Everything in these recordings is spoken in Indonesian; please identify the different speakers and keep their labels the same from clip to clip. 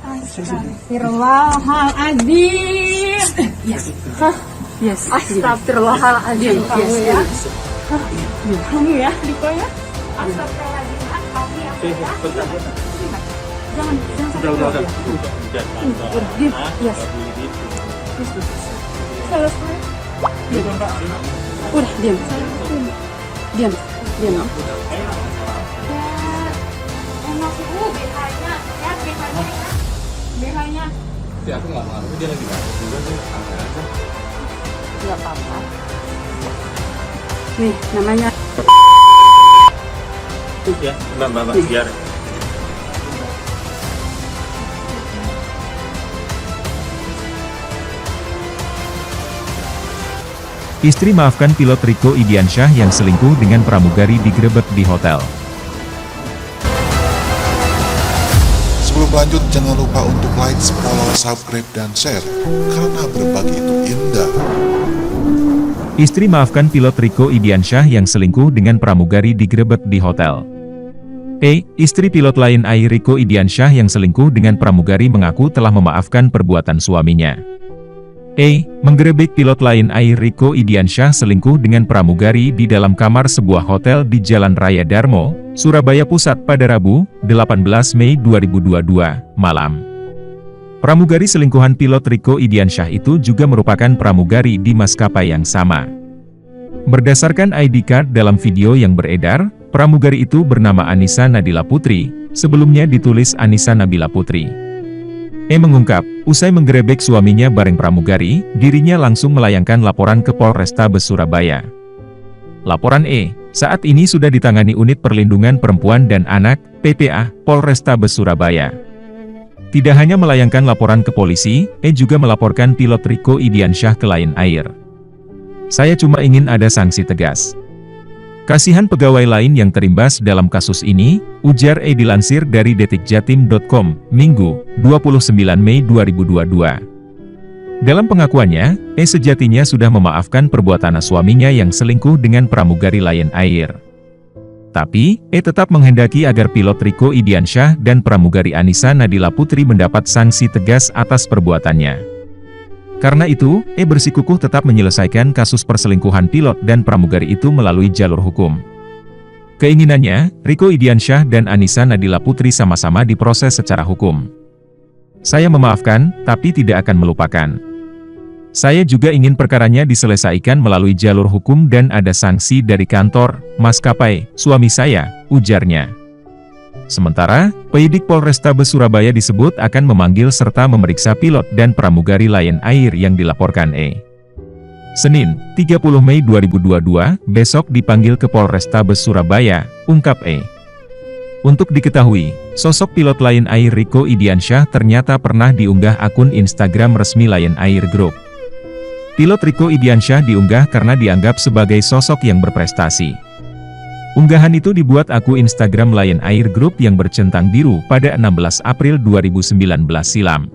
Speaker 1: Astagfirullahaladzim.
Speaker 2: Yes. Yes.
Speaker 1: Astagfirullahaladzim kamu ya. Kamu ya, Riko ya. Astagfirullahaladzim kamu ya. Jangan
Speaker 3: Udah.
Speaker 1: diam. Yes. Selesai.
Speaker 2: Udah, diam. Diam.
Speaker 1: Enak BH-nya. Lihat BH-nya.
Speaker 3: Ya aku nggak mau, dia lagi bagus juga sih, santai aja.
Speaker 2: Nggak apa-apa. Nih, namanya.
Speaker 3: Ya, mbak, biar.
Speaker 4: Istri maafkan pilot Riko Idiansyah yang selingkuh dengan pramugari digerebek di hotel.
Speaker 5: Sebelum lanjut, jangan lupa untuk like, follow, subscribe, dan share, karena berbagi itu indah.
Speaker 4: Istri maafkan pilot Riko Idiansyah yang selingkuh dengan pramugari digerebek di hotel. Istri pilot Lion Air Riko Idiansyah yang selingkuh dengan pramugari mengaku telah memaafkan perbuatan suaminya. Menggerebek pilot Lion Air Riko Idiansyah selingkuh dengan pramugari di dalam kamar sebuah hotel di Jalan Raya Darmo, Surabaya Pusat pada Rabu, 18 Mei 2022, malam. Pramugari selingkuhan pilot Riko Idiansyah itu juga merupakan pramugari di maskapai yang sama. Berdasarkan ID card dalam video yang beredar, pramugari itu bernama Anissa Nadila Putri, sebelumnya ditulis Anissa Nabila Putri. Mengungkap, usai menggerebek suaminya bareng pramugari, dirinya langsung melayangkan laporan ke Polrestabes Surabaya. Laporan saat ini sudah ditangani Unit Perlindungan Perempuan dan Anak, PPA, Polrestabes Surabaya. Tidak hanya melayangkan laporan ke polisi, juga melaporkan pilot Riko Idiansyah ke Lion Air. Saya cuma ingin ada sanksi tegas. Kasihan pegawai lain yang terimbas dalam kasus ini, ujar dilansir dari detikjatim.com, Minggu, 29 Mei 2022. Dalam pengakuannya, sejatinya sudah memaafkan perbuatan suaminya yang selingkuh dengan pramugari Lion Air. Tapi, tetap menghendaki agar pilot Riko Idiansyah dan pramugari Anissa Nadila Putri mendapat sanksi tegas atas perbuatannya. Karena itu, bersikukuh tetap menyelesaikan kasus perselingkuhan pilot dan pramugari itu melalui jalur hukum. Keinginannya, Riko Idiansyah dan Anissa Nadila Putri sama-sama diproses secara hukum. Saya memaafkan, tapi tidak akan melupakan. Saya juga ingin perkaranya diselesaikan melalui jalur hukum dan ada sanksi dari kantor, maskapai, suami saya, ujarnya. Sementara, penyidik Polrestabes Surabaya disebut akan memanggil serta memeriksa pilot dan pramugari Lion Air yang dilaporkan Senin, 30 Mei 2022, besok dipanggil ke Polrestabes Surabaya, ungkap Untuk diketahui, sosok pilot Lion Air Riko Idiansyah ternyata pernah diunggah akun Instagram resmi Lion Air Group. Pilot Riko Idiansyah diunggah karena dianggap sebagai sosok yang berprestasi. Unggahan itu dibuat akun Instagram Lion Air Group yang bercentang biru pada 16 April 2019 silam.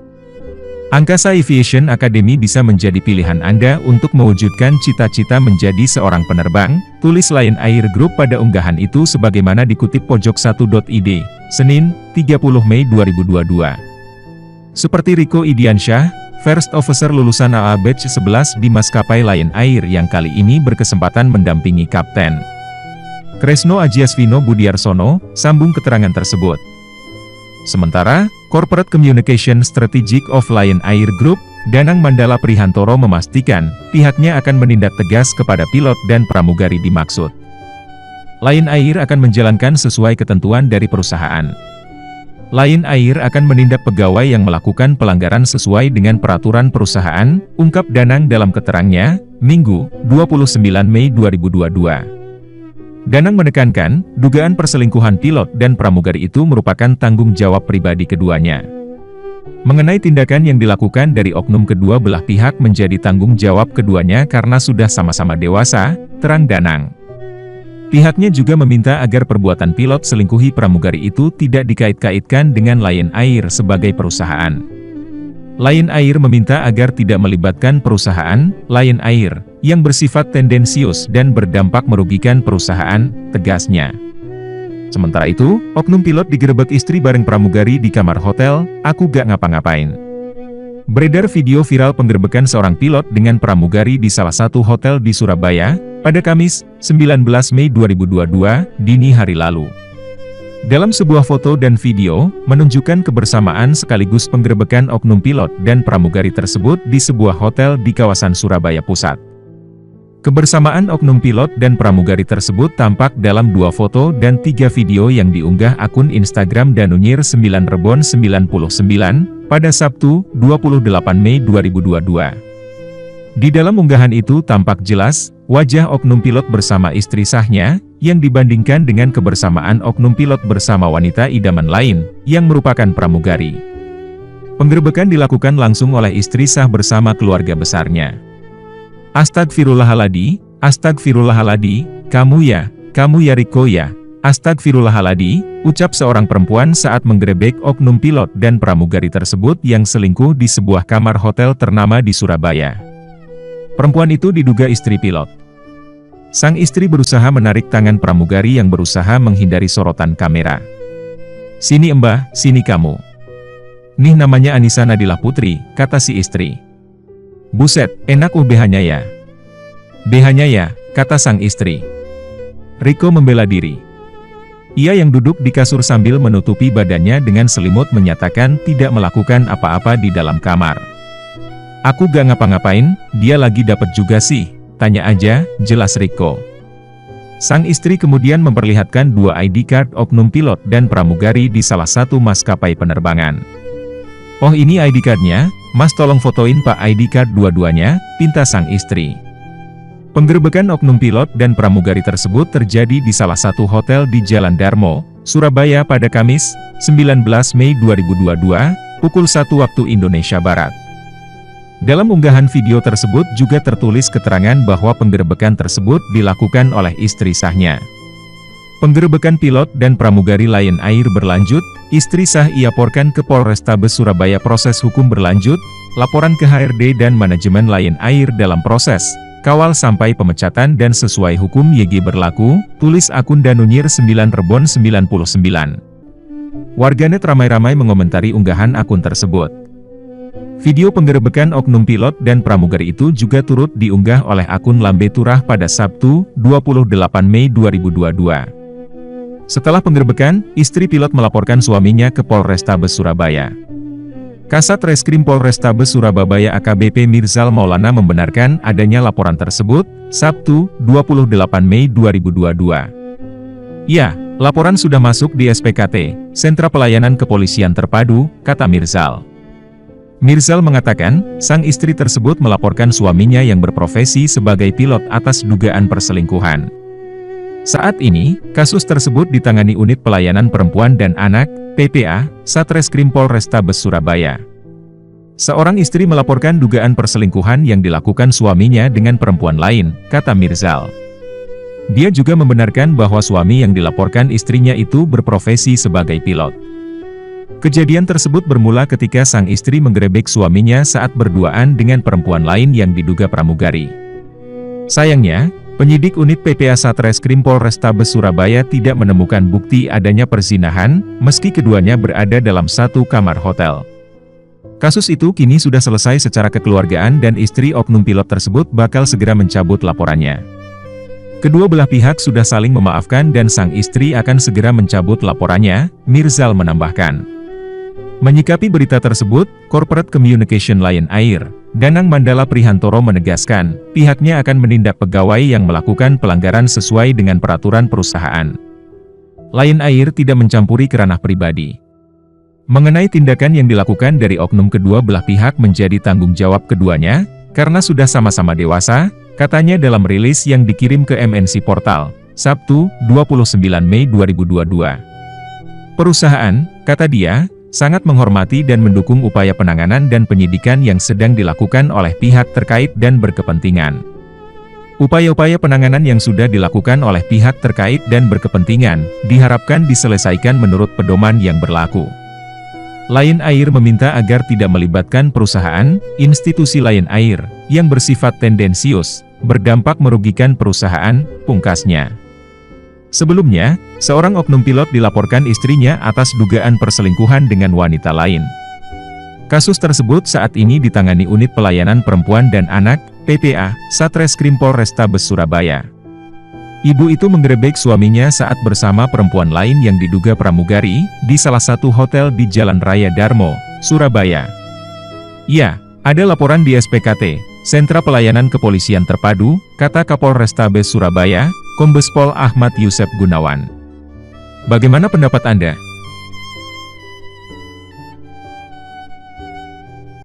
Speaker 4: Angkasa Aviation Academy bisa menjadi pilihan Anda untuk mewujudkan cita-cita menjadi seorang penerbang, tulis Lion Air Group pada unggahan itu sebagaimana dikutip pojok1.id, Senin, 30 Mei 2022. Seperti Riko Idiansyah, First Officer lulusan AA Batch 11 di maskapai Lion Air yang kali ini berkesempatan mendampingi Kapten Kresno Ajiasvino Budiarsono, sambung keterangan tersebut. Sementara, Corporate Communication Strategic of Lion Air Group, Danang Mandala Prihantoro memastikan, pihaknya akan menindak tegas kepada pilot dan pramugari dimaksud. Lion Air akan menjalankan sesuai ketentuan dari perusahaan. Lion Air akan menindak pegawai yang melakukan pelanggaran sesuai dengan peraturan perusahaan, ungkap Danang dalam keterangannya, Minggu, 29 Mei 2022. Danang menekankan, dugaan perselingkuhan pilot dan pramugari itu merupakan tanggung jawab pribadi keduanya. Mengenai tindakan yang dilakukan dari oknum kedua belah pihak menjadi tanggung jawab keduanya karena sudah sama-sama dewasa, terang Danang. Pihaknya juga meminta agar perbuatan pilot selingkuhi pramugari itu tidak dikait-kaitkan dengan Lion Air sebagai perusahaan. Lion Air meminta agar tidak melibatkan perusahaan, Lion Air, yang bersifat tendensius dan berdampak merugikan perusahaan, tegasnya. Sementara itu, oknum pilot digerebek istri bareng pramugari di kamar hotel, aku gak ngapa-ngapain. Beredar video viral penggerebekan seorang pilot dengan pramugari di salah satu hotel di Surabaya, pada Kamis, 19 Mei 2022, dini hari lalu. Dalam sebuah foto dan video, menunjukkan kebersamaan sekaligus penggerebekan oknum pilot dan pramugari tersebut di sebuah hotel di kawasan Surabaya Pusat. Kebersamaan oknum pilot dan pramugari tersebut tampak dalam 2 foto dan 3 video yang diunggah akun Instagram Danunyir 9 Rebon 99, pada Sabtu, 28 Mei 2022. Di dalam unggahan itu tampak jelas, wajah oknum pilot bersama istri sahnya, yang dibandingkan dengan kebersamaan oknum pilot bersama wanita idaman lain, yang merupakan pramugari. Penggerebekan dilakukan langsung oleh istri sah bersama keluarga besarnya. Astagfirullahaladi, kamu ya Riko ya, astagfirullahaladi, ucap seorang perempuan saat menggerebek oknum pilot dan pramugari tersebut yang selingkuh di sebuah kamar hotel ternama di Surabaya. Perempuan itu diduga istri pilot. Sang istri berusaha menarik tangan pramugari yang berusaha menghindari sorotan kamera. "Sini Mbah, sini kamu. Nih namanya Anissa Nadilah Putri," kata si istri. "Buset, enak BH-nya ya." "BH-nya ya," kata sang istri. Riko membela diri. Ia yang duduk di kasur sambil menutupi badannya dengan selimut menyatakan tidak melakukan apa-apa di dalam kamar. "Aku gak ngapa-ngapain, dia lagi dapat juga sih, tanya aja," jelas Riko. Sang istri kemudian memperlihatkan 2 ID card oknum pilot dan pramugari di salah satu maskapai penerbangan. "Oh ini ID cardnya, Mas tolong fotoin Pak ID card dua-duanya," pinta sang istri. Penggerebekan oknum pilot dan pramugari tersebut terjadi di salah satu hotel di Jalan Darmo, Surabaya pada Kamis, 19 Mei 2022, pukul 1 waktu Indonesia Barat. Dalam unggahan video tersebut juga tertulis keterangan bahwa penggerebekan tersebut dilakukan oleh istri sahnya. Penggerebekan pilot dan pramugari Lion Air berlanjut, istri sah iaporkan ke Polrestabes Surabaya. Proses hukum berlanjut, laporan ke HRD dan manajemen Lion Air dalam proses, kawal sampai pemecatan dan sesuai hukum YG berlaku, tulis akun Danunyir 9 Rebon 99. Warganet ramai-ramai mengomentari unggahan akun tersebut. Video penggerebekan oknum pilot dan pramugari itu juga turut diunggah oleh akun Lambe Turah pada Sabtu, 28 Mei 2022. Setelah penggerebekan, istri pilot melaporkan suaminya ke Polrestabes Surabaya. Kasat Reskrim Polrestabes Surabaya AKBP Mirzal Maulana membenarkan adanya laporan tersebut, Sabtu, 28 Mei 2022. "Ya, laporan sudah masuk di SPKT, Sentra Pelayanan Kepolisian Terpadu," kata Mirzal. Mirzal mengatakan, sang istri tersebut melaporkan suaminya yang berprofesi sebagai pilot atas dugaan perselingkuhan. Saat ini, kasus tersebut ditangani Unit Pelayanan Perempuan dan Anak, PPA, Satreskrim Polrestabes Surabaya. Seorang istri melaporkan dugaan perselingkuhan yang dilakukan suaminya dengan perempuan lain, kata Mirzal. Dia juga membenarkan bahwa suami yang dilaporkan istrinya itu berprofesi sebagai pilot. Kejadian tersebut bermula ketika sang istri menggerebek suaminya saat berduaan dengan perempuan lain yang diduga pramugari. Sayangnya, penyidik unit PPA Satreskrim Polrestabes Surabaya tidak menemukan bukti adanya perzinahan, meski keduanya berada dalam satu kamar hotel. Kasus itu kini sudah selesai secara kekeluargaan dan istri oknum pilot tersebut bakal segera mencabut laporannya. Kedua belah pihak sudah saling memaafkan dan sang istri akan segera mencabut laporannya, Mirzal menambahkan. Menyikapi berita tersebut, Corporate Communication Lion Air, Danang Mandala Prihantoro menegaskan, pihaknya akan menindak pegawai yang melakukan pelanggaran sesuai dengan peraturan perusahaan. Lion Air tidak mencampuri ranah pribadi. Mengenai tindakan yang dilakukan dari oknum kedua belah pihak menjadi tanggung jawab keduanya, karena sudah sama-sama dewasa, katanya dalam rilis yang dikirim ke MNC Portal, Sabtu, 29 Mei 2022. Perusahaan, kata dia, sangat menghormati dan mendukung upaya penanganan dan penyidikan yang sedang dilakukan oleh pihak terkait dan berkepentingan. Upaya-upaya penanganan yang sudah dilakukan oleh pihak terkait dan berkepentingan, diharapkan diselesaikan menurut pedoman yang berlaku. Lion Air meminta agar tidak melibatkan perusahaan, institusi Lion Air, yang bersifat tendensius, berdampak merugikan perusahaan, pungkasnya. Sebelumnya, seorang oknum pilot dilaporkan istrinya atas dugaan perselingkuhan dengan wanita lain. Kasus tersebut saat ini ditangani Unit Pelayanan Perempuan dan Anak, PPA, Satreskrim Polrestabes Surabaya. Ibu itu menggerebek suaminya saat bersama perempuan lain yang diduga pramugari, di salah satu hotel di Jalan Raya Darmo, Surabaya. Ya, ada laporan di SPKT, Sentra Pelayanan Kepolisian Terpadu, kata Kapolrestabes Surabaya, Kombes Pol Ahmad Yusef Gunawan. Bagaimana pendapat Anda?